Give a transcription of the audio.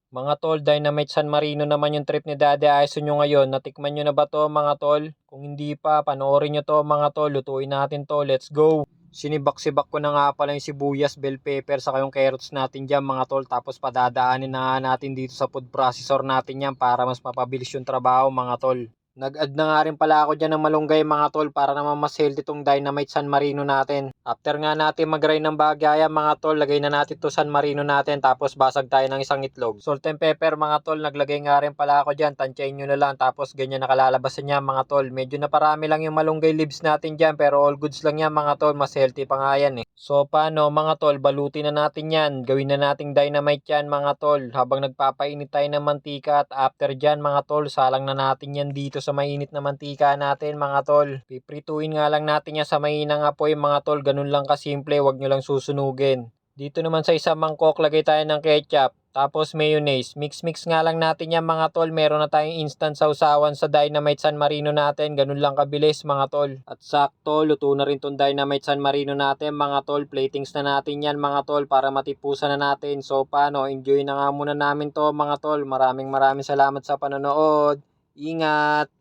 Mga tol, Dynamite San Marino naman yung trip ni Daddy Aison nyo ngayon. Natikman nyo na ba to mga tol? Kung hindi pa, panoorin nyo to mga tol. Lutuin natin to. Let's go! Sinibak-sibak ko na nga pala yung sibuyas, bell pepper, saka yung carrots natin dyan mga tol. Tapos padadaanin na nga natin dito sa food processor natin yan para mas mapabilis yung trabaho mga tol. Nag-add na nga rin pala ako dyan ng malunggay mga tol para naman mas healthy tong Dynamite San Marino natin. After nga natin mag-grind ng bagaya mga tol, lagay na natin to San Marino natin tapos basag tayo ng isang itlog. Salt and pepper mga tol, naglagay nga rin pala ako dyan, tansyain nyo na lang tapos ganyan nakalalabasan niya mga tol. Medyo naparami lang yung malunggay leaves natin dyan pero all goods lang yan mga tol, mas healthy pa nga yan eh. So paano mga tol, balutin na natin yan, gawin na nating dynamite yan mga tol habang nagpapainit tayo ng mantika at after dyan mga tol, salang na natin yan dito sa mainit na mantika natin mga tol. Piprituin nga lang natin yan sa mainang apoy mga tol, ganun lang kasimple, wag nyo lang susunugin. Dito naman sa isang mangkok, lagay tayo ng ketchup. Tapos mayonnaise. Mix-mix nga lang natin yan mga tol. Meron na tayong instant sausawan sa Dynamite San Marino natin. Ganun lang kabilis mga tol. At sakto, luto na rin tong Dynamite San Marino natin mga tol. Platings na natin yan mga tol para matipusan na natin. So paano, enjoy na nga muna namin to mga tol. Maraming salamat sa panonood. Ingat!